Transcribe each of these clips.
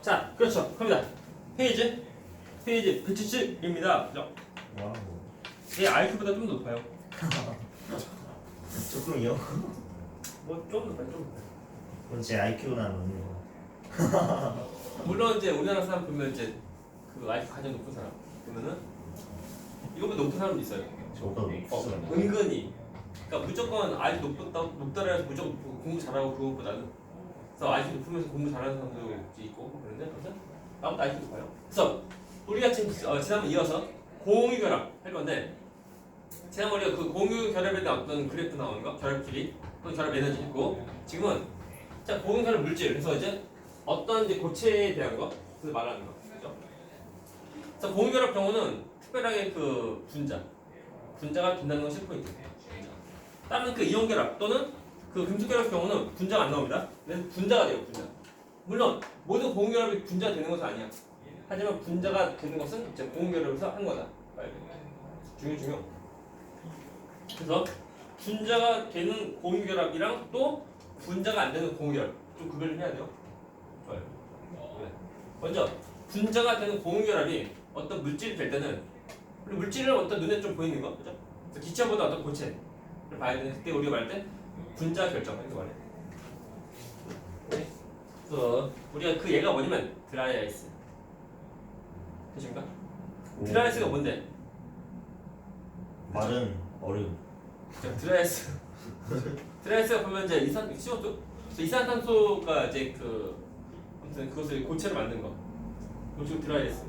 자, 그렇죠. 갑니다. 페이지 177입니다. 그죠? 와우. 얘 IQ보다 좀 높아요. 조금이요? 뭐 좀 높아요, 좀 높아요. 그럼 제 IQ보다 높은 거. 물론 이제 우리나라 사람 보면 이제 그 IQ 가장 높은 사람 보면은 이거보다 높은 사람도 있어요. 저보다 높죠. 은근히. 그러니까 무조건 IQ 높다라 해서 무조건 공부 잘하고 그것보다는 그래서 IQ 높으면서 공부 잘하는 사람도 있고 그런데 아무튼 나보다 IQ 높아요. 그래서 우리가 지금 지난번 이어서 공유결합 할 건데 지난번 우리가 그 공유결합에 대한 어떤 그래프 나오는 거 결합 길이 또는 결합 에너지 있고 지금은 자 공유결합 물질 그래서 이제 어떤 이제 고체에 대한 거 그래서 말하는 거 그죠? 그래서 공유결합 경우는 특별하게 그 분자가 된다는 것이 포인트. 다른 그 이온결합 또는 그 금속결합 경우는 분자가 안 나옵니다. 그래서 분자가 돼요, 분자. 물론 모든 공유결합이 분자가 되는 것은 아니야. 하지만 분자가 되는 것은 이제 공유결합에서 한 거다. 중요. 그래서 분자가 되는 공유결합이랑 또 분자가 안 되는 공유결합 좀 구별을 해야 돼요. 좋아요. 네. 먼저 분자가 되는 공유결합이 어떤 물질이 될 때는 우리 물질을 어떤 눈에 좀 보이는 거, 그죠? 그래서 기체보다 어떤 고체를 봐야 되는 그때 우리가 말할 때 분자 결정 이렇게 말해. 네. 그래서 우리가 그 얘가 뭐냐면 드라이아이스. 되십니까? 드라이아이스가 뭔데? 마른 얼음. 자, 드라이아이스가 보면 이제 CO2, 이산탄소가 이제 그 아무튼 그것을 고체로 만든 거. 그것이 드라이아이스.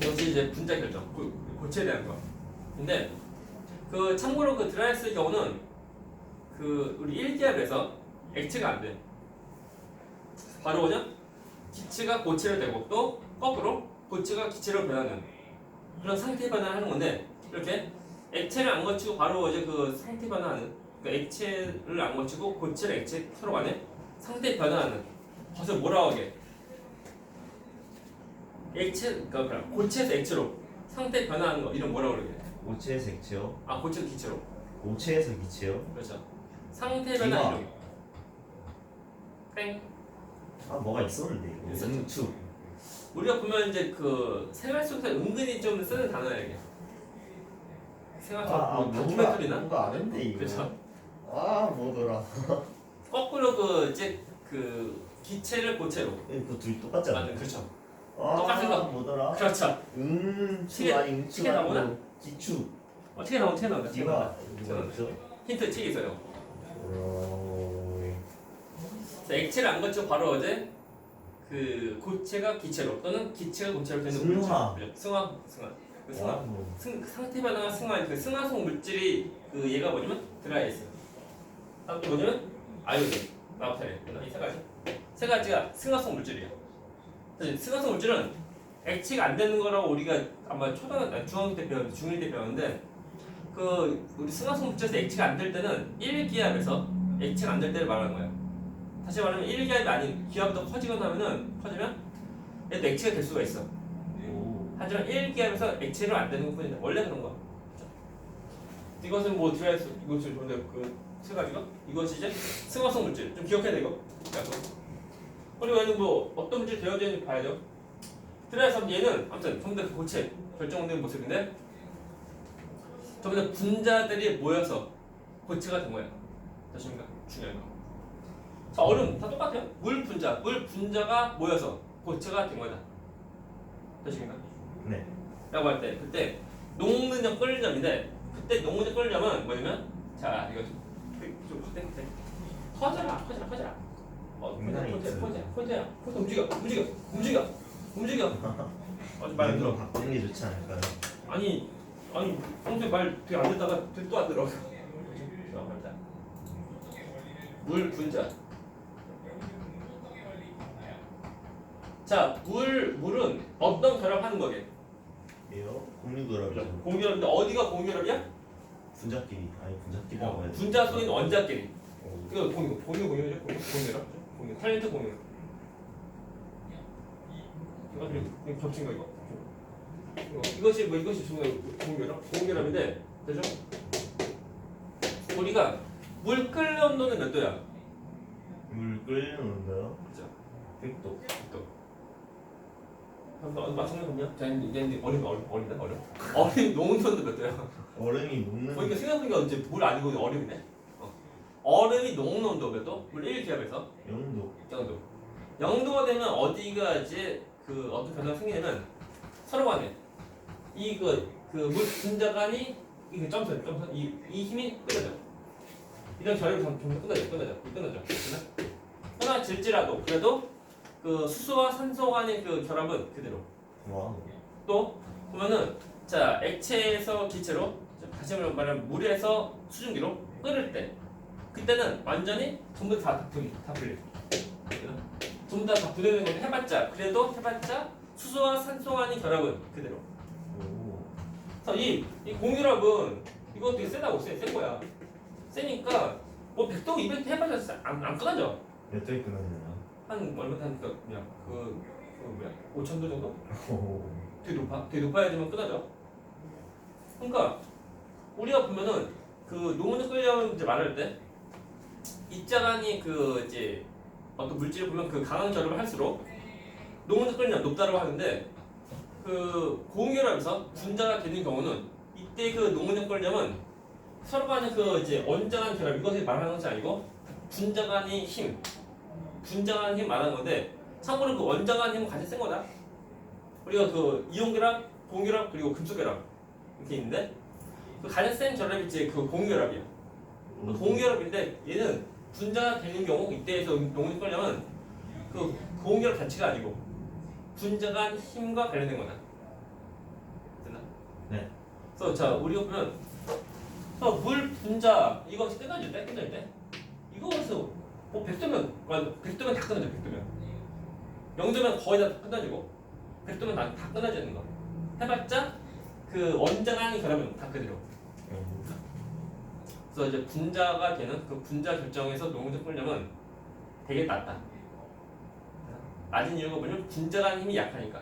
이것이 이제 분자 결정, 고체에 대한 거. 근데 그 참고로 그 드라이아이스의 경우는 그 우리 1기압에서 액체가 안 돼. 바로 뭐냐? 기체가 고체로 되고 또 거꾸로 고체가 기체로 변하는 그런 상태 변화를 하는 건데 이렇게 액체를 안 거치고 바로 이제 그 상태 변화하는 그러니까 액체를 안 거치고 고체를 액체 서로 간에 상태 변화하는 그것을 뭐라고 하게? 그러니까 고체에서 액체로 상태 변화하는 거 이름 뭐라고 그러게? 고체에서 액체요? 아 고체에서 기체로. 고체에서 기체요? 그렇죠. 상태 변화 이름. 땡. 아 뭐가 있었는데 이거. 있었죠. 응축. 우리가 보면 이제 그 생활 속에서 은근히 좀 쓰는 단어야 이게. 생활 속 다큐멘터리나? 뭔가 아는데 이거. 그렇죠. 아 뭐더라. 거꾸로 그 이제 그 기체를 고체로. 그 둘이 똑같잖아. 맞는 그렇죠. 아, 똑같은 거. 뭐더라? 그렇죠. 응축 아니 응축 책에 나오나? 아니고 기축. 어떻게 나온다? 이거 뭐였죠? 힌트 책에 있어요. 어... 자, 액체를 안 거치고 바로 어제 그 고체가 기체로 또는 기체가 고체로 되는 승화. 물질. 승화. 그 승화. 와, 뭐. 상태 변화가 승화인 그 승화성 물질이 그 얘가 뭐냐면 드라이아이스. 다음 또 뭐냐면 아이오딘, 나프탈린. 이 세 가지가 승화성 물질이에요. 그래서 승화성 물질은 액체가 안 되는 거라고 우리가 아마 중학교 때 배웠는데 중1 때 배웠는데 그 우리 승화성 물질에서 액체가 안 될 때는 1기압에서 액체가 안 될 때를 말하는 거예요. 다시 말하면 1기압이 아닌 기압도 커지면 얘도 액체가 될 수가 있어. 하지만 1기압에서 액체로 안 되는 것뿐이다. 원래 그런 거야. 그렇죠? 이것은 뭐 드라이아이스 이것을 근데 그 세 가지가 이것이 이제 승화성 물질 좀 기억해야 돼 이거. 그리고 얘는 뭐 어떤 물질 되어져 있는지 봐야죠. 드라이아이스 얘는 아무튼 전부 다 그 고체 결정된 모습인데 전부 다 분자들이 모여서 고체가 된 거야. 되십니까? 중요한 거. 자, 얼음 다 똑같아요. 물 분자가 모여서 고체가 된 거다. 되십니까? 네. 라고 할 때 그때 녹는점 끓는점인데 그때 녹는점 끓는점은 뭐냐면 자 이거 좀 그때 퍼져라 포인트야 움직여 말 안 들어. 바꾸는 게 좋지 않을까요? 아니 평소에 말 되게 안 듣다가 또 안 들어. 물 분자. 자 물은 어떤 결합하는 거게? 예요? 공유결합이죠. 공유결합인데 어디가 공유결합이야? 분자끼리. 아니 분자끼리라고 해야 돼. 분자 속에 있는 원자끼리. 이거 공유죠. 공유결합. 공유. 탈렌트 공유. 이거 겹친 거 이거. 이것이 정말 공유결합인데 되죠? 우리가 물 끓는 온도는 몇 도야? 물 끓이는 건가요? 그죠? 백도. 맞췄네 그러면? 이제 어린다 어려? 어린 농도는 몇 도야? 얼음이 녹는. 그러니까 생각해보니까 이제 물 아니고 얼음이네. 얼음이 녹는 온도 몇 도? 물 1기압에서 영도. 0도. 0도가 되면 어디가 이제 그 어떤 변화가 생기냐면 서로 간에 그 물 분자간이 이게 점수 이 힘이 끊어져. 이런 결합이 점점 끊어져. 끊어질지라도 그래도 그 수소와 산소 간의 그 결합은 그대로. 와. 또 보면은 자 액체에서 기체로 다시 말하면 물에서 수증기로 끓을 때 그때는 완전히 전부 다 불려. 전부 다 분해되는 걸 해봤자 그래도 해봤자 수소와 산소 간의 결합은 그대로. 오. 그래서 이 공유압은 이거 되게 세다고 센 거야. 세니까 뭐 100도 200도 해봤자 안 끊어져. 몇 도에 끊어지나요? 한 얼마 하니까 그냥 그 5,000도 정도? 오. 되게 높아야 되면 끊어져. 그러니까 우리가 보면은 그 노무현 끓여 이제 말할 때 입자간이 그 이제 어떤 물질을 보면 그 강한 결합을 할수록 노무현 끓여 높다고 하는데 그 고응결합에서 분자가 되는 경우는 이때 그 노무현 끓여은 서로 간의 그 이제 원자간 결합 이것을 말하는 것이 아니고 분자 간의 힘 말하는 건데 참고로 그 원자 간 힘은 가장 센 거다. 우리가 그 이온결합, 고응결합 그리고 금속결합 이렇게 있는데 그 가장 센 결합이 이제 그 고응결합이야. 그 고응결합인데 얘는 분자가 되는 경우 이때에서 농을 끌려면 그 고응결합 자체가 아니고 분자 간 힘과 관련된 거다. 됐나? 네. 그래서 자 우리가 보면 물 분자 이거 끊어질 때 이거 그래서 뭐 100도면 다 끊어져 100도면 0도면 거의 다 끊어지고 100도면 다 끊어지는 거 해봤자 그 원자간이 결합은 다 그대로. 그래서 이제 분자가 되는 그 분자 결정에서 농도를 끌려면 되게 낮다. 낮은 이유가 뭐냐면 분자간 힘이 약하니까.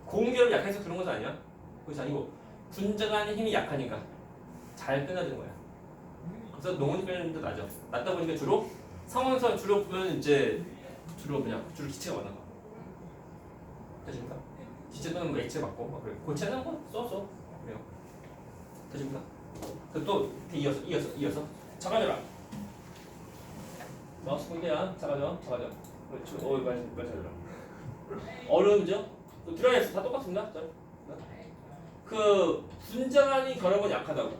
고응결합이 약해서 그런 것도 아니야. 그것이 아니고 분자간의 힘이 약하니까 잘 끊어지는 거야. 그래서 농도를 끌리는 데 낮아. 낮다 보니까 주로 상황에서 주로 보면 이제 주로 기체가 많아. 되십니까? 기체 또는 뭐 액체 맞고 막 그래. 고체는 뭐 써. 그래요. 되십니까? 또 이어서 작아져라. 마우스 포인트야. 작아져. 맞아라. 어려운죠? 드라이에서 다 똑같습니다. 그 분자간이 결합은 약하다고.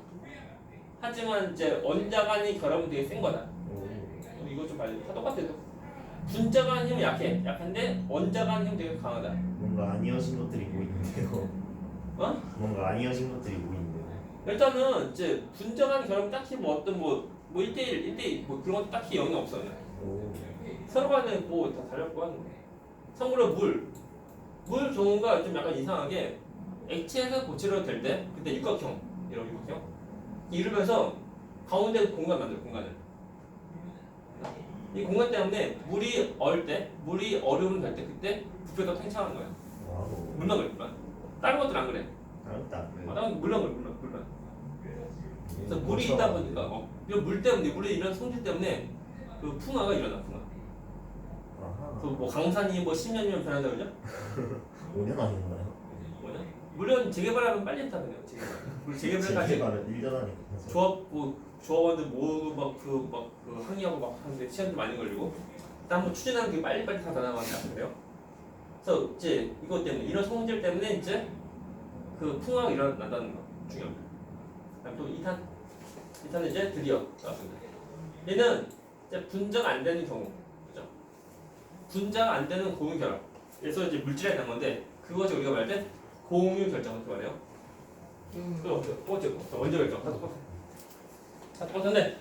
하지만 이제 원자간이 결합은 되게 센 거다. 이거 좀 봐야 돼. 다 똑같아요. 분자간 힘은 약한데 원자간 힘은 되게 강하다. 뭔가 아니어진 것들이 보이는데요. 뭔가 아니어진 것들이 보이는데요. 일단은 이제 분자간 결합 딱히 뭐 어떤 뭐 1대1 뭐 그런 것도 딱히 영향 없어요. 서로 간에 뭐 다 달렸고 하는 거예요. 참고로 물 경우가 좀 약간 이상하게 액체에서 고체로 될 때 그때 육각형 이러면서 가운데 공간을 이 공간 때문에 물이 얼음을 될 때 그때 부피가 더 팽창하는 거야. 와우. 물만 그래. 다른 것들은 안 그래. 알았다. 물만. 그래서 물이 있다 보니까 물 때문에 물의 이런 성질 때문에 그 풍화가 일어나. 그래서 뭐 강산이 뭐 10년이면 변한다 그러죠? 5년 아닌가요? 뭐냐? 물론 재개발하면 빨리 했다네요. 재개발까지 재개발은 1년 아니고 조합원들 모으고 그 항의하고 막 하는데 시간도 많이 걸리고 일단 뭐 추진하는 게 빨리 다 나가면 그래요. 그래서 이제 이것 때문에 이런 성질 때문에 이제 그 풍화가 일어난다는 거 중요합니다. 그다음 또 2탄은 이제 드디어 나왔습니다. 얘는 이제 분자가 안 되는 경우, 그죠? 분자가 안 되는 고유 결합. 그래서 이제 물질에 대한 건데 그것이 우리가 말할 때 공유 결정을 말해요. 원자 결정 다 똑같은데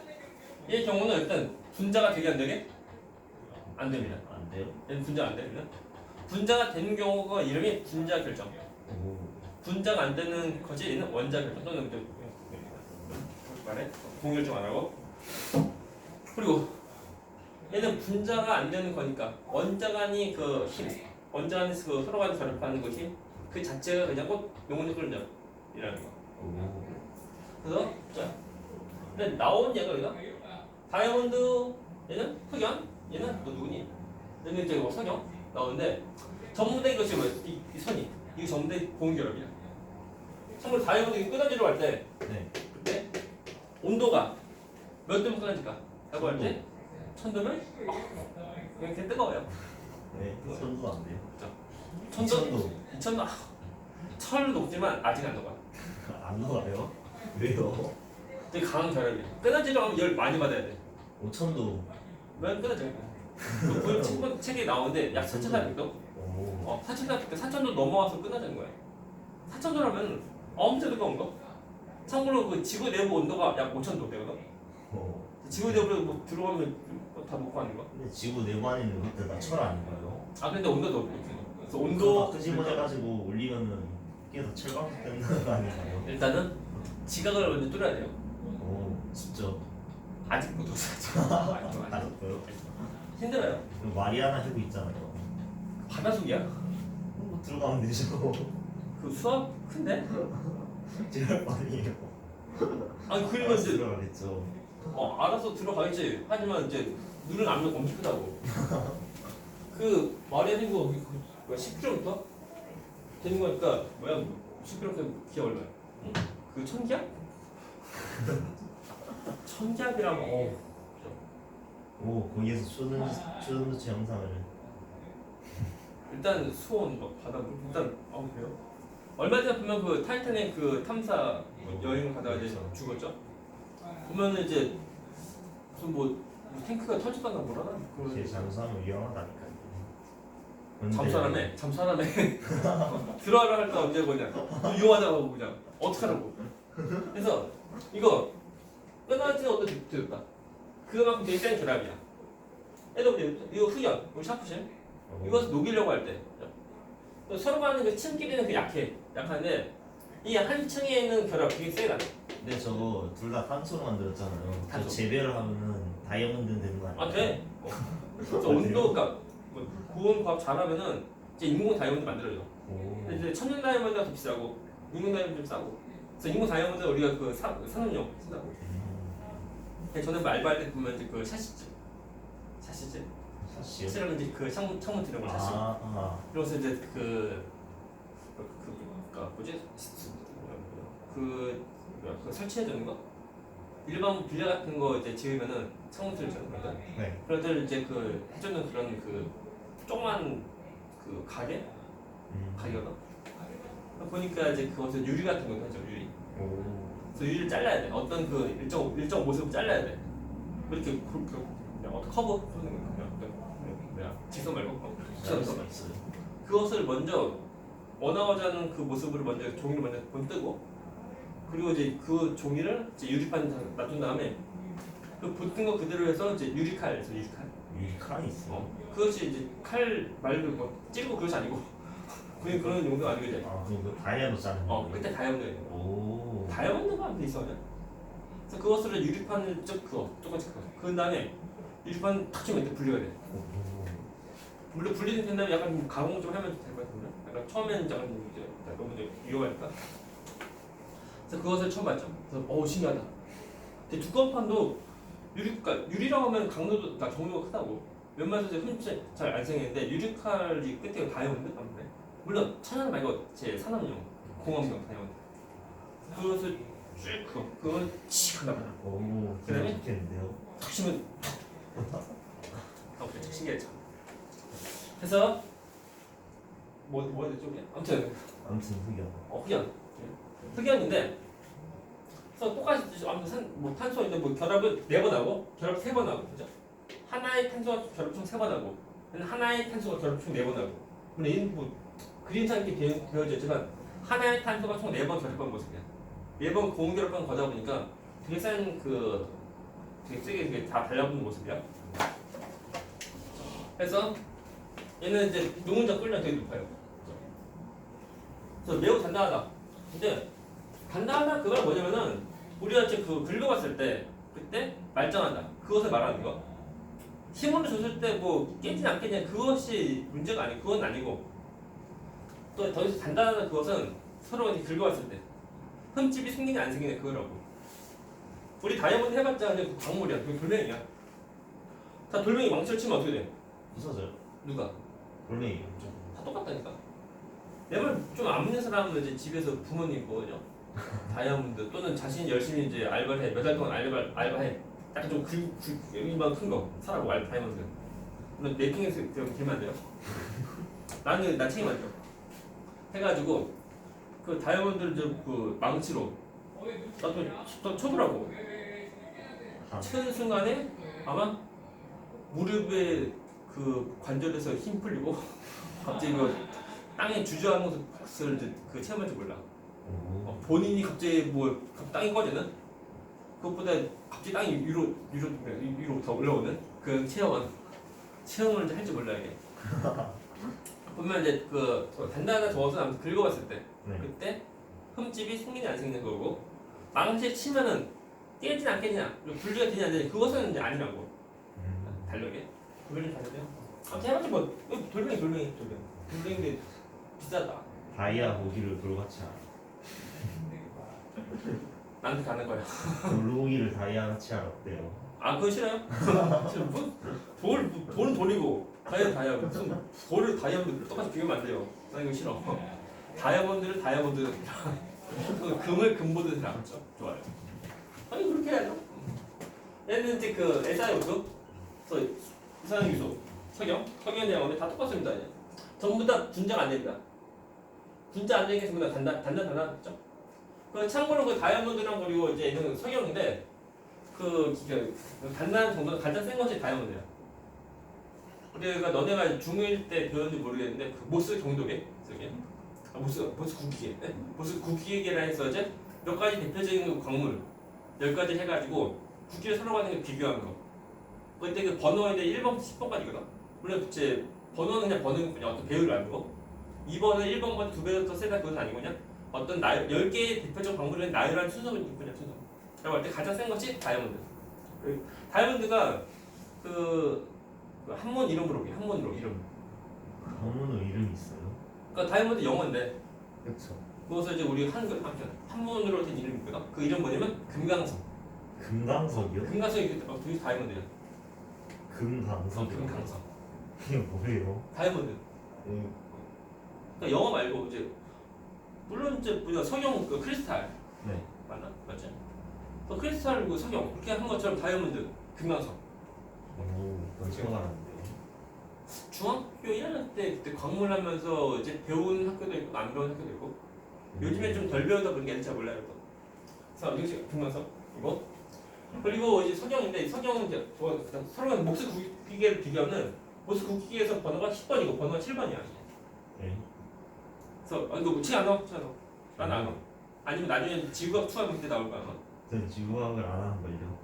이 경우는 일단 분자가 되게 안 되게 안 됩니다. 안 돼요? 얘는 분자가 안 됩니다. 분자가 되는 경우가 이름이 분자 결정. 분자가 안 되는 것이 얘는 원자 결정 또는 말해 공유 결정 안 하고 그리고 얘는 분자가 안 되는 거니까 원자간이 그 힘, 원자간이 그 서로 간에 결합하는 그 힘, 그 자체가 그냥 꼭 용원적 끌림이라는 거. 그래서 자, 근데 나온 얘가 다이아몬드 얘는 흑연, 얘는 너 누구니? 여기 이제 뭐 석영 나오는데 전문대 이것이 뭐야? 이 선이 이게 전문대 고온결합이야. 참고로 다이아몬드 끄덕이려고 할 때 네. 그때 온도가 몇 도면 끊어질까? 라고 할 때 1000도면 이렇게 뜨거워요. 네. 손도 안 돼요. 1000도? 2000도? 철 녹지만 아직 안 녹아. 안 녹아요? 왜요? 되게 강한 결합이야. 끊어지려면 열 많이 받아야 돼. 5천도. 왜 끊어져요? 그 친구 책에 나오는데 약 4,400도? 오. 4,400도, 4,000도 넘어와서 끊어지는 거야. 4,000도라면 엄청 뜨거운 거. 참고로 그 지구 내부 온도가 약 5,000도 되거든. 오. 지구 내부로 뭐 들어가면 다 녹고 하는 거. 근데 지구 내부 안에 있는 것들 다철 아닌가요? 아 근데 온도도 높고. 그래서 온도 온도 끄집어내가지고 올리면은 계속 철광석 된다는 거 아닌가요? 일단은 지각을 먼저 뚫어야 돼요. 오. 진짜. 아직 못 뚫었어. 알았어요? 힘들어요. 마리아나 해구 있잖아요. 바다속이야. 뭐 들어가면 되죠. 그 수압 큰데? 제발 아니에요. 아니 그러면 이제 들어가겠죠. 알아서 들어가야지. 하지만 이제 누른 압력 엄청 크다고. 그 마리아 생고 10km 되는 거니까 뭐야 10km 기압 얼마야? 응? 그 1000기압? 1000기압이라면 오, 거기에서 초등부처 영상을. 일단 수온 막 바닷물 일단 그래요? 얼마 전에 보면 그 타이타닉 그 탐사 여행을 가다가 이제 죽었죠? 보면은 이제 무슨 뭐 탱크가 터지거나 뭐라나 제 잠수하면 위험하다니까요. 잠수하라며 들어가라 할 때 언제 보냐 위험하다고 그냥 어떡하라고. 그래서 이거 끊어지는 온도 됐다. 그만큼 되게 센 결합이야. 얘도 이거 흑연, 이거 샤프심 이것을 녹이려고 할 때 서로 가는 그 층끼리는 그 약한데 이 한 층에 있는 결합 되게 세다. 근데 저거 둘 다 탄소로 만들었잖아요. 저 탄소. 재배를 하면은 다이아몬드 되는 거 아니에요? 돼. 그래서 온도가 뭐 고온 과학 잘하면은 이제 인공 다이아몬드 만들어져. 오. 근데 이제 천연 다이아몬드가 더 비싸고 인공 다이아몬드 좀 싸고. 그래서 인공 다이아몬드 우리가 그 산업용 쓴다고. 전에 뭐 알바할 때 보면 이제 그 샤시즈 사시요? 샤시라는 이제 그 창문 들은 거 샤시. 그래서 이제 뭐지 그 설치해 주는 거 일반 빌라 같은 거 이제 지으면은 창문 틀 주는 거거든. 네. 그래들 이제 그 해주는 그런 그 조그만 그 가게거든. 보니까 이제 그것은 유리 같은 거 하죠 유리. 오. 그래서 유리를 잘라야 돼. 어떤 그 일정 모습을 잘라야 돼. 뭐 이렇게 그냥 어떤 커브 그러는 거야. 뭐야 직선 말고 직선 있어요. 그것을 먼저 원하고자 하는 그 모습을 먼저 종이를 먼저 본뜨고 그리고 이제 그 종이를 이제 유리판에 놔둔 다음에 그 본뜬 거 그대로 해서 이제 유리칼에서 유리칸이 있어. 그것이 이제 칼 말고 뭐 찌르고 그것이 아니고 그런 용도가 아니고 이제 그럼 그 다이아몬드 짜는 거. 그때 다이아몬드 오. 다이아몬드가 안 돼 있어요. 그래서 그것을 유리판을 똑같이 그은 다음에 유리판 탁 치면 이렇게 분리가 돼. 물론 분리된 다음에 약간 가공 좀 하면 될 것 같은데 약간 처음에는 약간 이제 너무 이제 위험하니까 그래서 그것을 처음 봤죠. 그래서 신기하다. 근데 두꺼운 판도 유리라고 하면 강도도 다 종류가 크다고 웬만해서 이제 흔히 잘 안 생기는데 유리칼이 끝에 다이아몬드 아무래 물론 천연 말고 제 산업용 공업용 다이아몬드 그것을 쭉 그걸 칙 한다 말이야. 오. 그다음에? 좋겠는데요. 탁 치면 그래 신기했죠. 그래서 뭐가 됐죠 이게? 아무튼 흑연. 흑연인데 그래서 똑같이 아무튼 탄소인데 뭐 결합을 4번 하고 결합 3번 하고 그죠? 하나의 탄소가 결합 총 3번 하고 하나의 탄소가 결합 총 4번 하고 물론 뭐 그림상 이렇게 되어져 있지만 하나의 탄소가 총 4번 결합한 모습이야. 4번 고온 결합한 거다 보니까 되게 되게 세게 되게 다 달라붙는 모습이야. 그래서 얘는 이제 노문자 끓이면 되게 높아요. 그래서 매우 단단하다. 근데 단단하다 그건 뭐냐면은 우리가 이제 그 긁어봤을 때 그때 말짱하다. 그것을 말하는 거. 힘으로 줬을 때 뭐 깨지냐 안 깨지냐 그것이 문제가 아니고 그건 아니고 또 더 이상 단단하다 그것은 서로 이렇게 긁어봤을 때 흠집이 생기냐 안 생기냐 그거라고. 우리 다이아몬드 해봤자 그냥 광물이야. 그게 돌멩이야. 자 돌멩이 망치를 치면 어떻게 돼? 부서져요. 누가? 원래 다 똑같다니까. 내 말 좀 안 믿는 사람은 이제 집에서 부모님 거죠. 다이아몬드 또는 자신이 열심히 이제 알바를 해. 몇 달 동안 알바해. 약간 좀 여기만 큰 거 사라고 다이아몬드. 물론 랩핑에서 길면 안 돼요. 난 책임안 져. 해가지고 그 다이아몬드를 좀 그 망치로 나도 쳐보라고. 친 순간에 아마 무릎에 그 관절에서 힘 풀리고 갑자기 그 땅에 주저앉는 것을 그 체험할 줄 몰라. 본인이 갑자기 땅이 꺼지는 그것보다 갑자기 땅이 위로 더 올라오는 그 체험을 이제 할 줄 몰라 이게. 보면 이제 그 단단한 저것은 아무튼 긁어봤을 때 네. 그때 흠집이 생기냐 안 생기는 거고 망치 치면은 깨지냐 안 깨지냐 분리가 되냐 안 되냐 그것은 이제 아니라고. 달력에 구별이 다르대요. 아무튼 해봤지 뭐 돌멩인데 비싸다. 다이아 고기를 돌같이 알아. 나한테 가는 거야. 돌고기를 다이아같이 알았대요. 아 그거 싫어요? 돈은 돈이고 다이아 무슨 돌을 다이아몬드 똑같이 비교하면 안 돼요. 나 이거 싫어. 다이아몬드를 다이아몬드 금을 금보드 해라. 그렇죠? 좋아요. 아니 그렇게 해야죠. 얘는 이제 그 SI부터 이상한 유소 석영 대학원에 다 똑같습니다. 이제. 전부 다 분자가 안 됩니다. 분자 안 되는 게 전부 다 단단하죠. 그 참고로 그 다이아몬드랑 그리고 이제 얘는 석영인데 그 단단한 정도는 가장 센 것이 다이아몬드야. 우리가 너네가 중1 때 배웠는지 모르겠는데 그 모스 경도계 모스 국기계 모스 국기계라 해서 이제 몇 가지 대표적인 광물 10가지 해가지고 국기를 서로 가는 게 비교하는 거. 그때 그 번호인데 1번, 10번까지거든. 물론 이제 번호는 그냥 번호인 뿐이야. 어떤 배율을 알고 2번은 1번보다 2배 더 세다 그건 아니고 그냥 어떤 10개의 대표적 광물은 나열한 순서는 있군요. 순서. 라고 할 때 가장 센 것이 다이아몬드. 다이아몬드가 그 한문 이름으로 한문으로 이름. 한문으로 이름이 있어요? 그러니까 다이아몬드 영어인데 그렇죠. 그것을 이제 우리 한문으로 된 이름이 있거든. 그 이름 뭐냐면 금강석. 금강석이요? 금강석이 되게 다이아몬드야. 금강석이요? 금강석. 이게 뭐예요? 다이아몬드. 그러니까 영어 말고 이제 물론 이제 우리가 석영 그 크리스탈 네. 맞나? 맞지? 그 크리스탈 그 석영 그렇게 한 것처럼 다이아몬드 금강석. 오, 벌써가 나는데. 중학교 1학년 때 그때 광물하면서 이제 배운 학교도 있고 안 배운 학교도 있고 요즘에 좀 덜 배우다 보니까 잘 몰라요 또. 그래서 이거 금강석 이거 그리고 이제 석영인데 석영은 이제 서로 목수 국기계를 비교하는 목수 국기계에서 번호가 10번이고 번호가 7번이야. 네. 그래서 이거 책 안 나와? 책 안 나와? 나는 안 나와. 아니면 나중에 지구학 투하 문제 나올 거야 아마. 전 지구과학을 안 하는 걸요.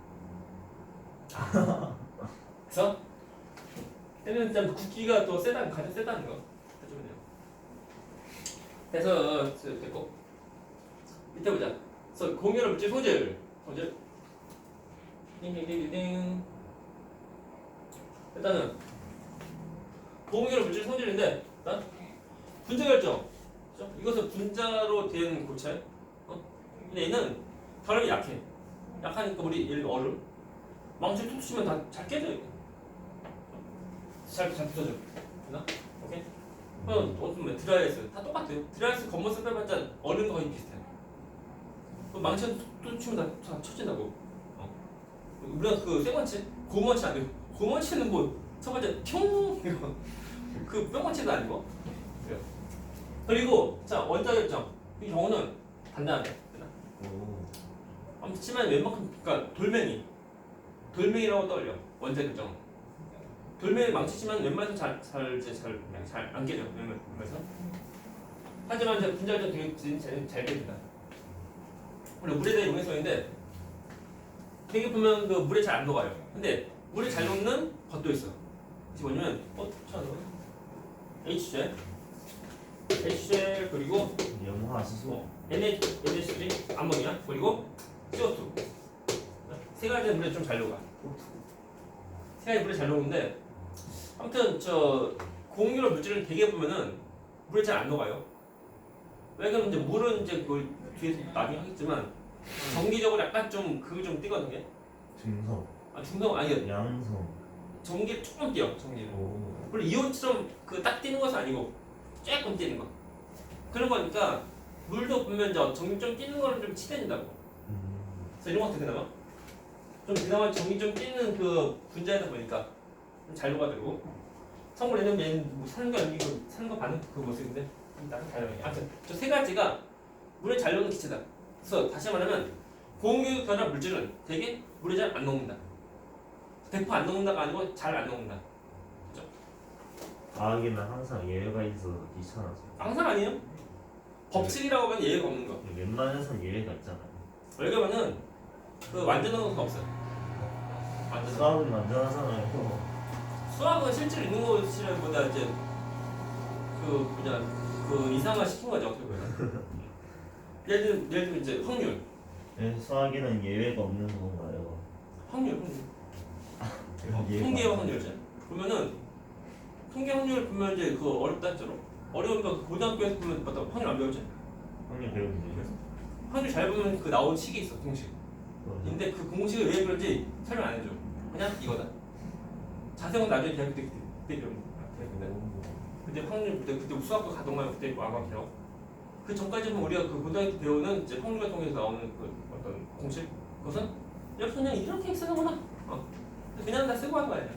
그래서 얘는 일단 국기가 또 가장 세다는 거 해주면 돼요. 그래서 됐고 밑에 보자. 그래서 공유를 물질 소질 띵띵띵띵 일단은 공유를 물질 소질인데 일단 분자 결정. 그렇죠? 이것은 분자로 된 고체. 근데 얘는 결합이 약해. 약하니까 우리 예를 들어 얼음 망치 툭 치면 다 잘 깨져 이거. 잘 붙어져. 됐나? 오케이? 어떤 드라이아이스 다 똑같아요. 드라이아이스 겉모습 빼봤자 얼음과 거의 비슷해. 망치 툭 치면 다 쳐진다고. 우리가 그 쇠망치 고무망치 안 돼요. 고무망치는 뭐 첫 번째 퉁 이거 그 뿅망치도 아니고. 그래요. 그리고 자 원자 결정 이 경우는 단단하게. 됐나? 오. 아무튼 치면 웬만큼 그러니까 돌멩이라고 떠올려 원자 결정. 돌멩이 망치지만 웬만해서 잘 안 깨져 웬만해서. 하지만 이제 분자 결정 되게 잘 깨진다. 우리 물에 대한 용해성인데 되게 보면 그 물에 잘 안 녹아요. 근데 물에 잘 녹는 것도 있어. 지금 뭐냐면 HCl 그리고 염화수소. NH3 암모니아 그리고 CO2 세 가지는 물에 좀 잘 녹아. 세 가지 물에 잘 녹는데 아무튼 저 공유로 물질을 되게 보면은 물에 잘 안 녹아요. 왜냐면 이제 물은 이제 그 뒤에서 나중에 하겠지만 정기적으로 약간 좀 그거 좀 뛰거든요. 중성. 중성 아니요. 양성. 전기를 조금 띄어 전기를. 오. 물론 이온처럼 그 딱 뛰는 것은 아니고 조금 뛰는 거. 그런 거니까 물도 보면 이제 전기 좀 뛰는 거는 좀 치대진다고. 그래서 이런 거 어떻게 나와? 좀 그나마 전기 좀 뛰는 그 분자이다 보니까 좀 잘 녹아들고. 참고로 얘는 뭐 사는 거 아니고 사는 거 반응 그 모습인데 나랑 다르네. 아무튼 저 세 가지가 물에 잘 녹는 기체다. 그래서 다시 말하면 고온교육 결합 물질은 되게 물에 잘 안 녹는다. 100% 안 녹는다가 아니고 잘 안 녹는다. 과학에는 항상 예외가 있어서 귀찮아서. 항상 아니에요. 법칙이라고 하면 예외가 없는 거. 웬만해선 예외가 있잖아요. 왜냐면은 그 완전한 것은 없어요. 완전. 수학은 완전하잖아요. 수학은 실제로 있는 것이라기보다 이제 그 그냥 그 이상화 시킨 거죠 어떻게 보면. 예를 들면 이제 확률. 네, 수학에는 예외가 없는 건가요? 확률. 예외가 통계와 확률이죠. 그러면은 통계 확률 보면 이제 그 어렵다 했잖아. 어려우니까 그 고등학교에서 보면 맞다 확률 안 배웠지? 확률 배우는데. 확률 잘 보면 그 나온 식이 있어 공식. 근데 그 공식을 왜 그런지 설명 안 해줘. 그냥 이거다. 자세한 건 나중에 대학교 때 그때 배우는 거야. 그때 확률 그때 수학과 가동만 그때 와봤죠. 그 전까지는 우리가 그 고등학교 때 배우는 이제 확률을 통해서 나오는 그 어떤 공식 그것은 그냥 이렇게 쓰는구나. 그냥 다 쓰고 한 거야.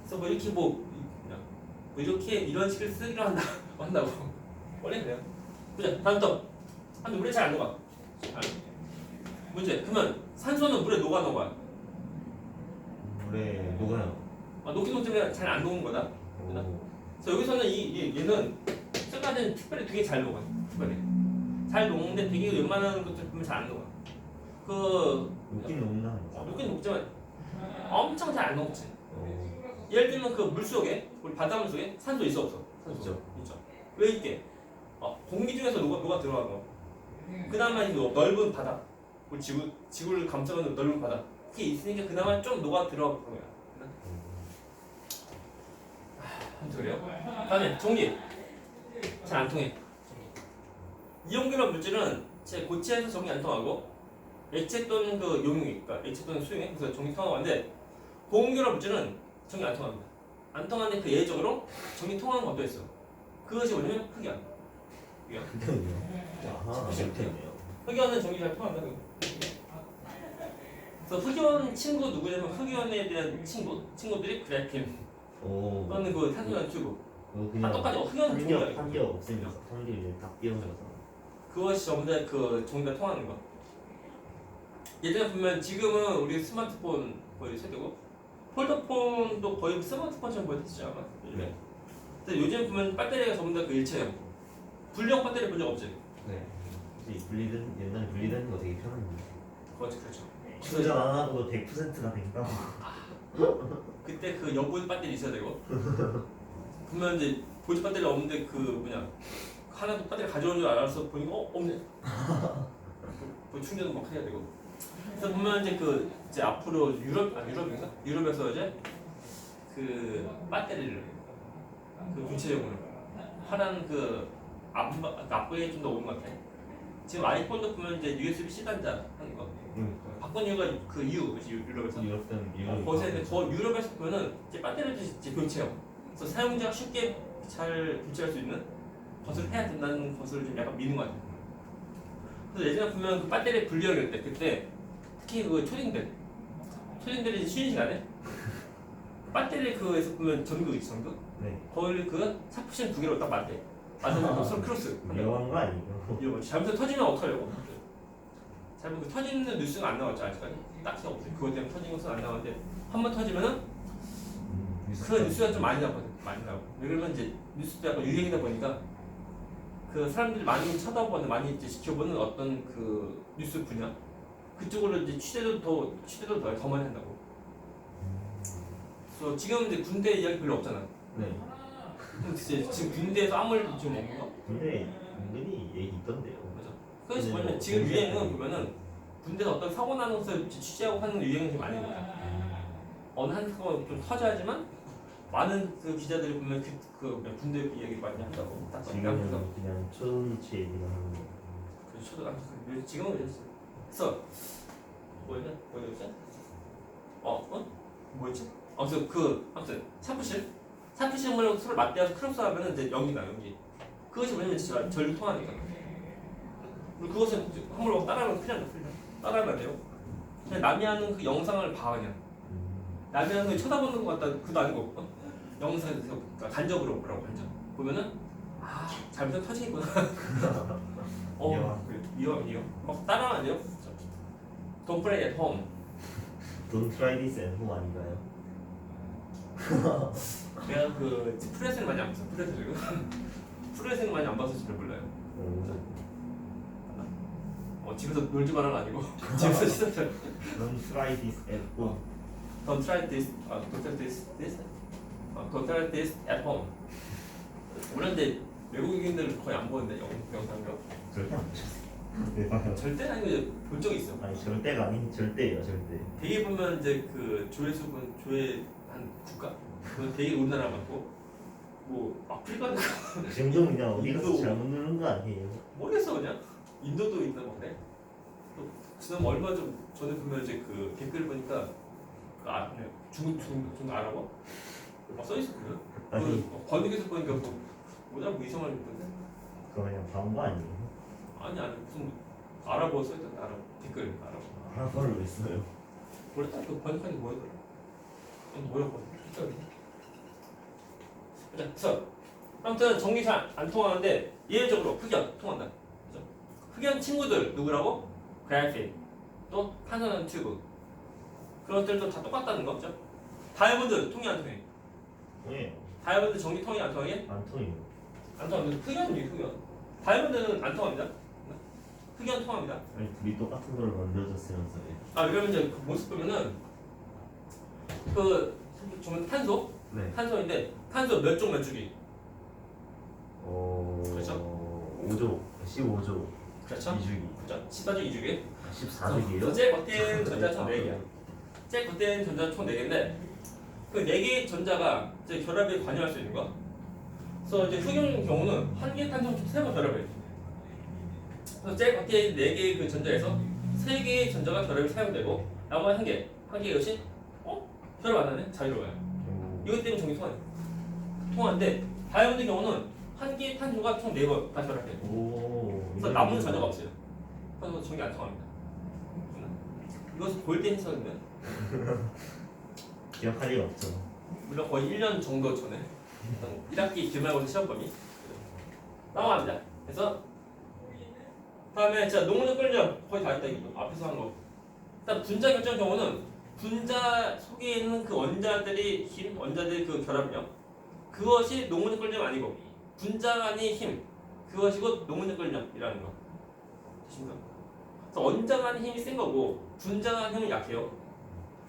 그래서 뭐 이렇게 뭐 이렇게 이런 식을 쓰기로 한다고 원래 그래요. 그죠? 다음 또 물에 잘 안 녹아. 문제. 그러면 산소는 물에 녹아. 물에 녹아요. 녹긴 녹지만 잘 안 녹는 거다. 그래서 여기서는 얘는 쇠가는 특별히 되게 잘 녹아. 특별히 잘 녹는데 되게 웬만한 것들 보면 잘 안 녹아. 그 녹긴 녹나? 녹긴 녹지만 엄청 잘 안 녹지. 예를 들면 그 물 속에 우리 바닷물 속에 산소 있어 없어? 산소 있죠. 왜 있게? 공기 중에서 녹아 들어간 거. 그나마 이 넓은 바다, 우리 지구를 감싸는 넓은 바다 그게 있으니까 그나마 좀 녹아 들어간 거야. 아무튼 그래요. 다음에 전기 잘 안 통해. 이온결합 물질은 제 고체에서 전기 안 통하고 액체 또는 그 용융이, 그러니까 액체 또는 수용에 그래서 전기 통하고 하는데 고온결합 물질은 전기 안 통합니다. 안 통하는데 그 예외적으로 전기 통하는 것도 있어. 그것이 뭐냐면 흑연. 흑연이요? 아하, 그렇겠네요. 흑연은 전기 잘 통한다. 그래서 흑연 친구 누구냐면 흑연에 대한 친구들이 그래핀 또는 그 탄소연 튜브. 그냥 똑같이 흑연은 좋은 거야. 한개 없으면서 성질을 딱 띄워줘서. 그것이 전부 다 그 전기가 통하는 거. 예전에 보면 지금은 우리 스마트폰 거의 세대고 폴더폰도 거의 스마트폰처럼 보였지 아마. 네. 근데 요즘 보면 배터리가 전부 다 그 일체형. 불량 배터리 본 적 없지? 네. 옛날에 분리되는 거 되게 편한데. 그렇죠. 충전 안 하고 100%가 된다고. 그때 그 여분 배터리 있어야 되고. 보면 이제 보조 배터리 없는데 그 뭐냐 하나도 배터리 가져온 줄 알아서 보니까 없네. 그 충전을 막 해야 되고. 그래서 보면 이제 그 이제 앞으로 유럽인가? 유럽에서 이제 그 배터리를 그 교체용으로 하는 그 앞부에 좀 더 오는 것 같아. 지금 아이폰도 보면 이제 USB-C 단자 하는 거. 바꾼 이유가 그 이유, 그치? 유럽에서. 거기서 유럽에서 보면은 이제 배터리도 이제 교체형. 그래서 사용자가 쉽게 잘 교체할 수 있는 것을 해야 된다는 것을 좀 약간 미는 것 같아요. 그래서 예전에 보면 그 배터리 분리할 때 그때 특히 그 초딩들이 쉬는 시간에 배터리 그에서 보면 전극 있지 전극? 네. 거기를 그 샤프신 두 개로 딱 맞대. 맞으면 서로 크로스. 위험한 거 아니고. 이거 잘못해서 터지면 어떡하려고? 잘못 터지는 뉴스가 안 나왔죠 아직까지. 딱히 없어. 그것 때문에 터진 것은 안 나왔는데 한 번 터지면은 그 뉴스가 좀 많이 나거든. 많이 나고. 왜 그러면 이제 뉴스도 약간 유행이다 보니까 그 사람들이 많이 쳐다보는, 많이 이제 지켜보는 어떤 그 뉴스 분야 그쪽으로 이제 취재도 더 많이 한다고. 그래서 지금 이제 군대 이야기 별로 없잖아. 네. 지금 군대에서 아무 일도 지금 없는 거? 근데 은근히 얘기 있던데요. 맞아. 그래서 뭐냐면 지금 유행은 보면은 군대에서 어떤 사고 나는 것을 취재하고 하는 유행이 좀 많이 나요. 어느 한 사고가 좀 터져야지만 많은 그 기자들이 보면 그 군대 얘기 많이 한다고. 딱 지금은 그냥 초음치 얘기만 하는 거. 그렇죠. 지금은 그랬어. 그래서 뭐였지? 뭐였지? 뭐였지? 아무튼 샤프실 산투시험을 서로 맞대어서 크로스하면 이제 연기가 연기. 그것이 뭐냐면 진짜 전류 통하니까. 그리고 그것은 한번 따라하면 큰일 난다. 따라하면 안 돼요. 그냥 남이 하는 그 영상을 봐 그냥. 남이 하는 거 쳐다보는 것 같다. 그도 아니고 영상에서 그러니까 간접으로 보라고 간접. 보면은 아 잘못하면 터지겠구나. 위험. 막 따라하면 안 돼요. Don't play at home. Don't try this at home 아닌가요? 내가 그 프레스를 많이 안 봤어. 프레스를 많이 안 봐서 잘 몰라요. 집에서 놀지 마라는 아니고 집에서 시작해. Don't try this at home. Don't try this. Don't try this. Don't try this at home. 원래인데 외국인들 거의 안 보는데 영상이요. 절대 안 보셨어요. 절대 아니고 본 적이 있어. 아니 절대가 아닌 절대예요 절대. 되게 보면 이제 그 조회수분 조회한 국가 그건 되게 우리나라 맞고 뭐 아프리카 그 정도면 그냥 어디 가서 인도. 잘못 누른 거 아니에요? 모르겠어 그냥 인도도 있나 보네. 또 지난 얼마 전에 보면 이제 그 댓글 보니까 중국 아랍어 써 있었거든. 아니 번역해서 보니까 뭐냐 뭐 이상한 건데. 그거 그냥 광고 아니에요? 아니 무슨 아랍어 써 있던데 아랍 댓글 아랍어. 아랍어를 왜 써요? 원래 딱 그 번역하는 게 뭐였더라? 뭐였거든. 그래서 아무튼 정리 잘 안 통하는데 예외적으로 흑연 통한다. 그죠? 흑연 친구들 누구라고? 그래픽 또 탄산 튜브 그런 것들도 다 똑같다는 거죠. 다이아몬드 통이 안 통해? 왜? 다이아몬드 전기 통이 안 통하게? 안 통해요. 안 통합니다. 흑연이 흑연. 다이아몬드는 안 통합니다. 흑연 통합니다. 아니 둘이 똑같은 걸 만들어줬으면서 그러면 이제 그 모습 보면은 그 저는 탄소 네. 탄소인데 탄소 몇 종 몇 주기? 그렇죠? 5조 15조 그렇죠? 2주기 그렇죠? 14주 2주기. 14주기요? 제일 겉된 전자 총 4개야. 제일 겉된 전자 총 4개인데 그 4개의 전자가 이제 결합에 관여할 수 있는 거. 그래서 이제 흑연의 경우는 한 개의 탄소를 총 3번 결합해. 그래서 제일 겉에 4개의 그 전자에서 3개의 전자가 결합이 사용되고 나머지 한 개 이것이 결합 안 하네? 자유로워요. 이것 때문에 전기 통하는데 다이아몬드 경우는 한 개의 탄소가 총 4번 다 결합해. 그래서 남는 전자가 없어요. 그래서 전기 안 통합니다. 이것은 골든 해석인데 기억할 리가 없죠. 물론 거의 1년 정도 전에 1학기 기말고사 시험 범위 넘어갑니다. 그래서 다음에 자 농문의 끌점 거의 다 있다 이거 앞에서 한 거. 일단 분자 결정 경우는 분자 속에 있는 그 원자들이 힘, 원자들의 그 결합력 그것이 농문의 끌점 아니고 분자 간의 힘 그것이고 농문의 끌점이라는 거. 되십니까? 그래서 원자 간의 힘이 센 거고 분자 간의 힘은 약해요.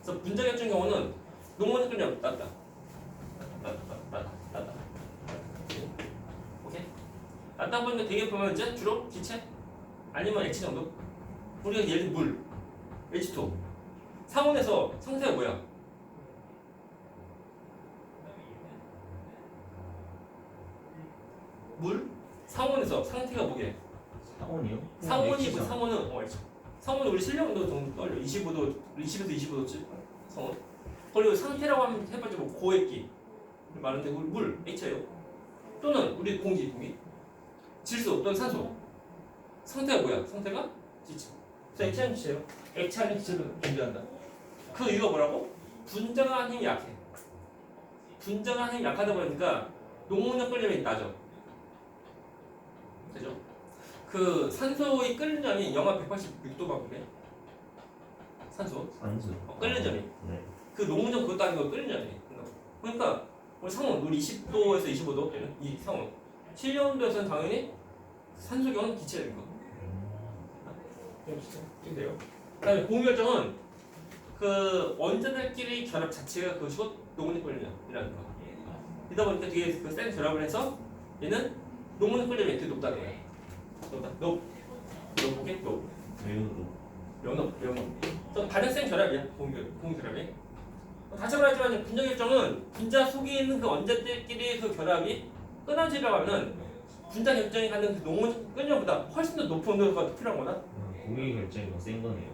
그래서 분자 결정 경우는 농문의 끌점 낮다. 오케이? 낮다 보니까 되게 보면 이제 주로 기체 아니면 액체 정도. 우리가 예를 들어 물, H2 상온에서 상태가 뭐야? 물 상온에서 상태가 뭐게? 상온이요? 상온이 뭐 상온은 상온은 우리 실내 온도 정도 떨려 25도 20에서 25도쯤 상온. 그리고 상태라고 하면 해봤자 뭐 고액기 말하는데 물 H예요. 또는 우리 공기 질소 또는 산소 상태가 뭐야? 상태가 지체. 그래서 액체는 지체예요. 액체는 지체를 존재한다. 그 이유가 뭐라고? 분자간 힘이 약해. 분자간 힘이 약하다 보니까 농문의 끌림이 낮아. 되죠? 그 산소의 끓는 점이 영하 186도밖에 산소 끓는 점이 네. 그 농문점 그것도 아니고 끓는 점이 그러니까 우리 상온 우리 20도에서 25도 얘는 이 상온 실내 온도에서는 당연히 산소 경우는 기체가 된 거. 이렇게 돼요. 그다음에 공유 결정은 그 원자들끼리 결합 자체가 그것이고 농문의 끌림이라는 거. 이다 보니까 되게 그 센 결합을 해서 얘는 농문의 끌림이 되게 높다는 거야. 높게 높. 매우 높. 가장 센 결합이야 공유 결합이. 다시 말하지만 분자 결정은 분자 속에 있는 그 원자들끼리 그 결합이 끊어지려고 하면 분자 결정이 갖는 그 농문 끌림보다 훨씬 더 높은 온도가 필요한 거다. 공유 결정이 더 센 거네요.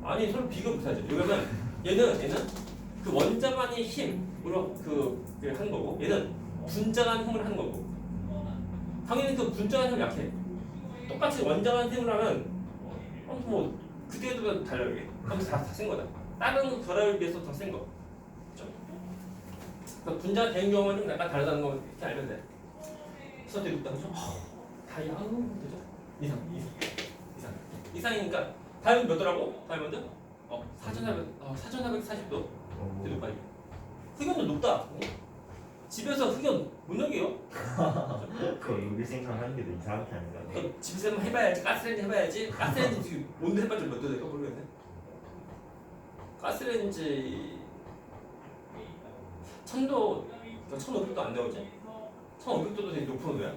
아니 서로 비교 못하죠. 왜냐면 얘는 그 원자간의 힘으로 하는 거고 얘는 분자간 힘을 하는 거고 당연히 그 분자간 힘이 약해. 똑같이 원자간 힘을 하면 뭐 그때도 달라요. 이게 그럼 다센 거다. 다른 결합에 비해서 더 센 거. 그렇죠? 그러니까 분자가 되는 경우는 좀 약간 다르다는 거 이렇게 알면 돼. 그래서 되게 높다. 그죠? 다이아몬드 되죠? 이상이니까 다이아몬드 몇 도라고? 다이아몬드? 4,440도. 되게 높아. 흑연도 높다. 집에서 흑연 못 녹여요? 그거 우리 생각하는 게 더 이상하게 아닌가? 그럼 집에서 한번 해봐야지. 가스레인지 해봐야지. 가스레인지 지금 온도 해봤자 몇 도 될까 모르겠네. 가스레인지 1000도, 1500도 안 나오지? 1500도도 되게 높은 온도야.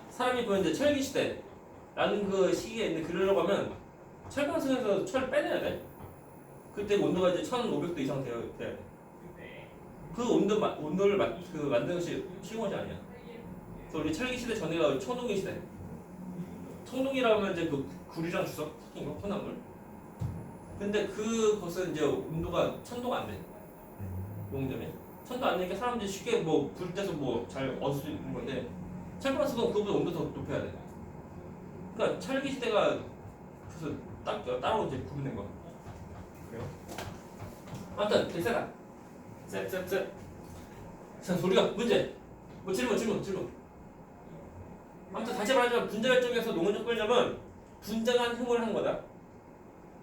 사람이 보는 이제 철기 시대라는 그 시기에 있는 그러려고 하면 철광석에서 철을 빼내야 돼. 그때 온도가 이제 1500도 이상 돼야 돼. 그 온도를 만드는 것이 쉬운 것이 아니야. 그래서 우리 철기 시대 전에가 청동기 시대. 청동기라면 이제 그 굴이랑 주석 섞인 거, 혼합물. 근데 그것은 이제 온도가 1000도가 안 돼. 용점에 1000도 안 되니까 사람들이 쉽게 뭐 불 때서 뭐 잘 얻을 수 있는 건데 철광석은 그거보다 온도 더 높여야 돼. 그러니까 철기 시대가 그래서 따로 이제 구분된 거. 그래요? 아무튼 되게 세다. 세. 자, 우리가 문제. 뭐 질문. 아무튼 다시 말하자면 분자 결정에서 농원적 끓이려면 분자간 힘을 하는 거다.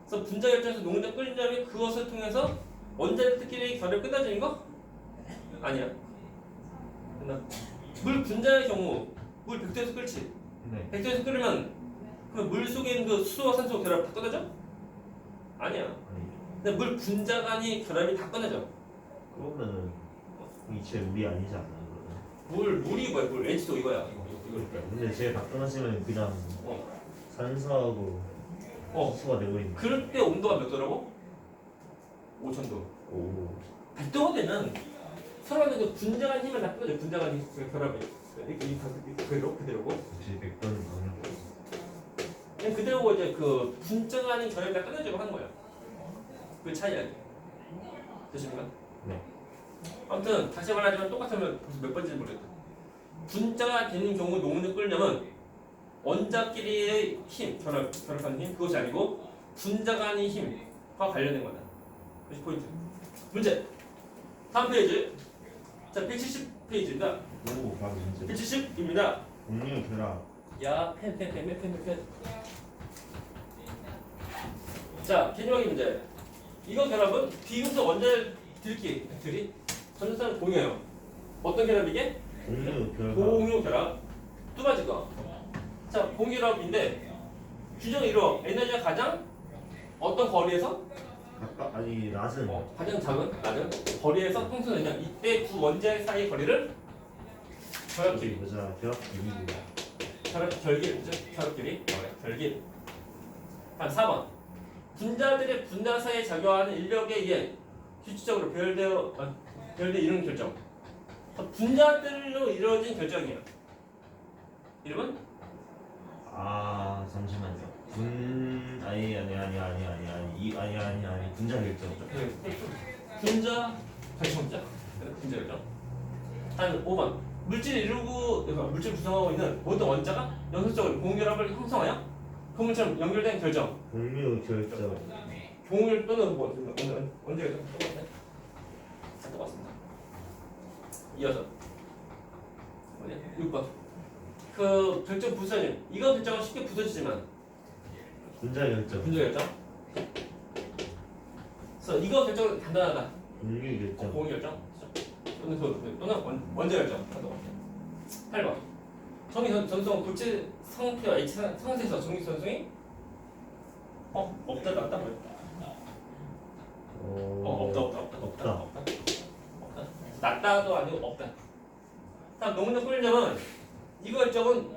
그래서 분자 결정에서 농원적 끓이려면 그것을 통해서 원자력끼리 결합 끝나지는 거? 아니야. 물 분자의 경우 물 100도에서 끓지. 네. 100도에서 끓으면 그 물 속에 있는 그 수소와 산소 결합 다 끊어져? 아니야. 근데 물 분자간이 결합이 다 끊어져. 그러면은 이체 물이 아니지 않나요? 물이 뭐야? 물 H2O 이거야. 이거. 근데 제가 다 끊어지면 그냥 산소하고 어. 수소가 되고 있는. 그럴 때 온도가 몇 도라고? 5000도. 오. 100도가 되면 서로는 그 분자간 힘을 다 끊어져. 분자간 힘 결합이. 그대로고. 역시 100도는 강력. 그냥 그대로 이제 그 분자간이 결합이 다 끊어지고 하는 거야. 그 차이야. 되십니까? 네. 아무튼 다시 말하자면 똑같으면 벌써 몇 번째인지 모르겠다. 분자가 되는 경우 농원을 끓려면 원자끼리의 힘, 결합하는 힘 그것이 아니고 분자간의 힘과 관련된 거다. 그것이 포인트. 문제. 다음 페이지. 자, 170페이지입니다. 오, 바로 문제. 170입니다. 공유 결합. 야, 펜. 자, 개념학의 문제. 이거 결합은 비금속 원자들끼리 전자쌍을 공유해요. 어떤 결합이게? 공유 결합. 공유 결합. 두 번째 거. 자, 공유 결합인데 규정이 이루어 에너지가 가장 어떤 거리에서 아니 낮은. 가장 낮은 거리에서 평소는요. 이때 두 원자 사이의 거리를 결합끼리. 보자. 결합 비밀. 결합끼리. 결길. 한 4번. 분자들의 분자 사이에 작용하는 인력에 의해 규칙적으로 배열되어 이루는 결정. 분자들로 이루어진 결정이에요. 이름은? 아 잠시만요. 아니 분자 결정. 분자 결정자. 분자 결정. 한 5번. 물질을 이루고 물질 구성하고 있는 모든 원자가 연속적으로 공유결합을 형성하여 그물처럼 연결된 결정. 공유 결정. 공유 또는 뭐 언제 똑같네. 똑같습니다. 이어서 6번. 그 결정 부서짐. 이거 결정은 쉽게 부서지지만 분자 결정. 분자 결정. 그래서 이거 결정은 간단하다. 공유 결정. 공유 결정. 또는 원자 결정. 8번. 전송 물질 상태와 H 상태에서 정기 전송이 없다 맞다 뭐야? 없다. 낮다도 아니고 없다. 다음 농문적 끓이려면 이거 결정은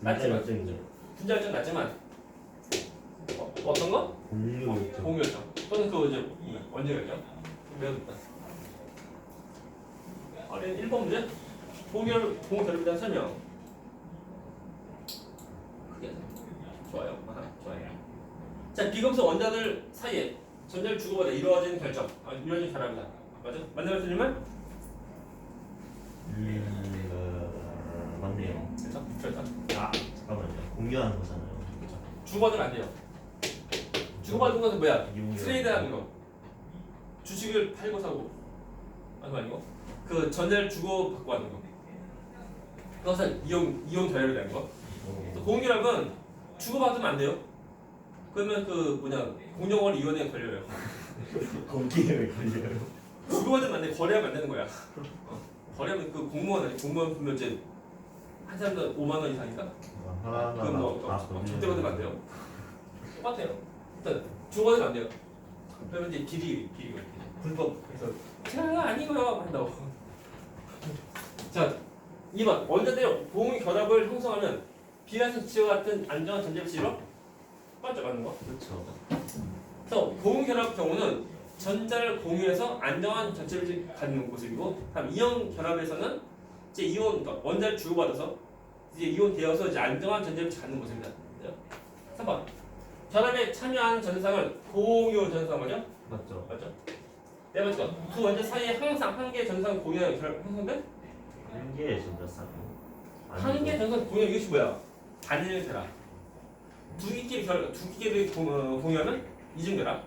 분자 결정이죠. 분자 결정 낮지만 어떤 거? 공유 결정. 공유 결정 또는 그 이제 원자 결정 매우 높다. 1번 문제 공유 결합에 대한 설명. 크게 좋아요. 좋아요. 자, 비금속 원자들 사이에 전자를 주고받아 이루어진 결정. 이루어진 결합이다. 맞아? 맞는 말 틀리면? 맞네요. 그렇죠? 그렇죠. 아 잠깐만요. 공유하는 거잖아요. 그렇죠. 주고받으면 안 돼요. 주고받은 것은 뭐야? 이용료. 트레이드하는 거. 주식을 팔고 사고. 그거 아니고? 그 전자를 주고 받고 하는 거. 그것은 이용 결합에 대한 거. 공유락은 주고받으면 안 돼요. 그러면 그 공정거래위원회에 걸려요. 거기에 걸려요. 주고받으면 안 돼. 거래하면 안 되는 거야. 거래하면 그 공무원 보면 이제 한 사람당 5만 원 이상인가? 절대 받으면 안 돼요. 똑같아요. 일단 주고받으면 안 돼요. 그러면 이제 비리가 불법. 그래서 제가 아니고요 한다고. 자, 2번 원자들의 공유 결합을 형성하면 비활성치와 같은 안정한 전자비치로 빠져가는 거. 그렇죠. 그래서 공유 결합 경우는 전자를 공유해서 안정한 전체를 갖는 모습이고, 다음 이온 결합에서는 이제 이온 그러니까 원자를 주고받아서 이제 이온되어서 이제 안정한 전자를 갖는 모습이다. 3번 결합에 참여하는 전상을 공유 전상 맞죠? 맞죠. 맞죠? 네 번째 거, 두 원자 사이에 항상 한 개의 전상 공유하는 결합 형성돼? 한 개의 전자쌍. 한 개의 전상 공유 이것이 뭐야? 단일 결합. 두 개끼리 공유하면 이중 결합.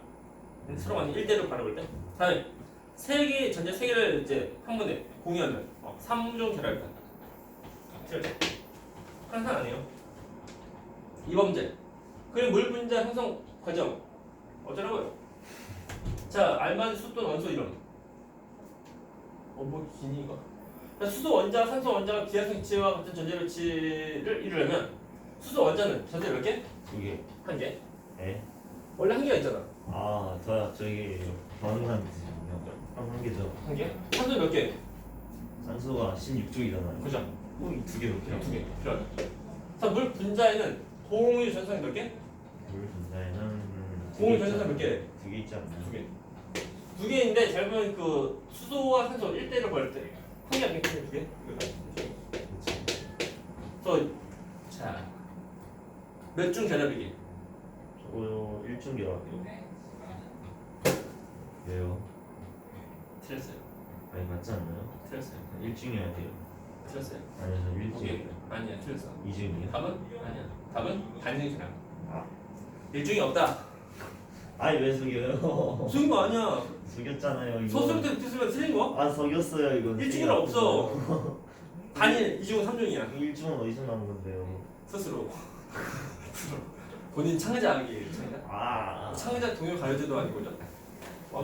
서로 완전 1대1로 바라볼 때. 다음에 세 개의 전자 세 개를 이제 한 번에 공유하면 3중 결합이다. 틀렸죠? 항상 아니에요. 2번 문제. 그리고 물 분자 형성 과정 어쩌라고요? 자, 알맞은 수 또는 원소 이론. 뭐 기니 이거? 수소 원자, 산소 원자가 비활성 이치와 같은 전자 배치를 이루려면 수소 원자는 전자 몇 개? 2개. 한 개. 네. 원래 한 개가 있잖아. 저기 번한 한 개죠. 한 개? 산소 몇 개? 산소가 16쪽이잖아요. 그죠? 두 개 높이요. 두 개. 필요하다. 자, 물 분자에는 공유 전성이 몇 개? 물 분자에는 공유 전성 몇 개? 2개 있지 않나요? 두 개. 두 개인데 잘 보면 그 수소와 산소 1대1로 벌 때. 한 개 안 돼? 두 개? 그래서 자, 몇 중 결합이기? 저거 1중 결합이요. 왜요? 틀렸어요. 아니 맞지 않나요? 틀렸어요. 1중이어야 돼요. 틀렸어요. 아니요 저 오케이. 1중. 아니야, 틀렸어. 2중이요? 답은? 아니야. 답은 단일 결합. 아. 일중이 없다. 아니 왜 속여요? 속인 거 아니야. 속였잖아요 이거. 소수부터 뜻으면 틀린 거? 아 속였어요 이거. 일중이는 없어. 단일, 2중, 3중이야. 1중은 어디서 나온 건데요? 스스로. 본인 창의자기 아. 창의자 동요 가요제도 아니고죠.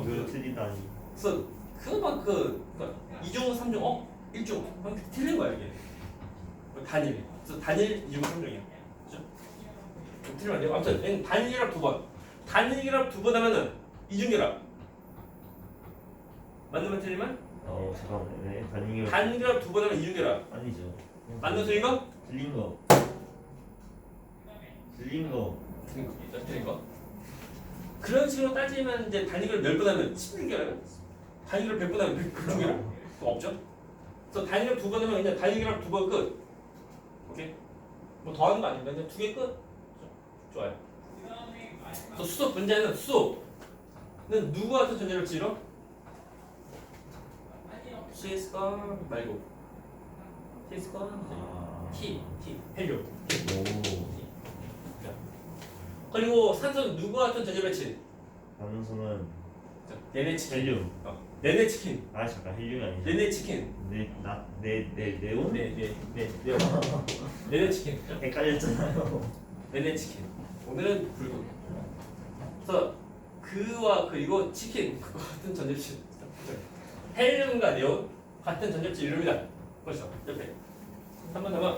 왜 틀리다니? 그래서 그막 그러니까 2중, 3중, 1중 틀린 거야 이게. 단일. 그래서 단일, 2중, 3중이야. 그죠? 틀리면 안 돼요. 아무튼 단일결합 2번. 단일결합 2번 하면은 이중결합. 맞는 말 틀리면? 잠깐만요. 네, 단일결합. 단일결합 2번 하면 이중결합. 아니죠. 맞는 틀린 거? 틀린 거. 틀린 거. 틀린 거. 그런 식으로 따지면 이제 단위를 몇 번 하면 16결합. 단위를 100번 하면 100결합. 또 없죠? 그래서 단위를 2번 하면 그냥 단위결합 2번 끝. 오케이? 뭐 더 하는 거 아닙니다. 그냥 2개 끝. 좋아요. 또 수소 분자에는 수소는 누구와 같은 전자를 치러? CS가 말고 CS가 T 헬륨. 오. 그리고 산소는 누구와 같은 전자 배치? 반응성은 네네치킨. 헬륨. 네네치킨. 아 잠깐 헬륨이 아니죠. 네네치킨. 네온? 네네치킨. 헷갈렸잖아요. 네네치킨. 오늘은 붉은. 그래서 그와 그리고 치킨 같은 전자배치. 헬륨과 네온 같은 전자배치 이룹니다. 그렇죠. 옆에. 한번 남아.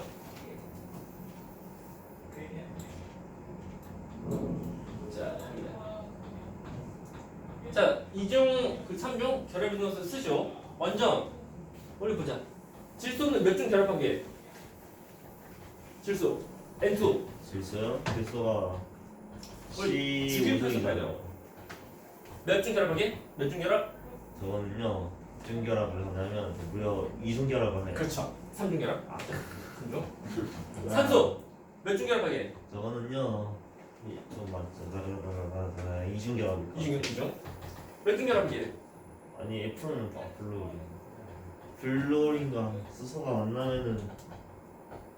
자, 2중, 3중 결합 인원수 쓰죠. 먼저 우리 보자. 질소는 몇 중 결합한 게? 질소 N2. 질소요? 질소가 우리 지금 C5죠. 몇 중 결합한 게? 몇 중 결합? 저거는요. 중결합을 하려면 무려 2중 결합을 해요. 그렇죠. 3중 결합. 3중. 산소 몇 중 결합한 게? 저거는요. 좀 맞죠. 이중결합. 이중결합이죠. 몇 등결합이에요? 아니 F는 블루린. 블루린과 수소가 만나면은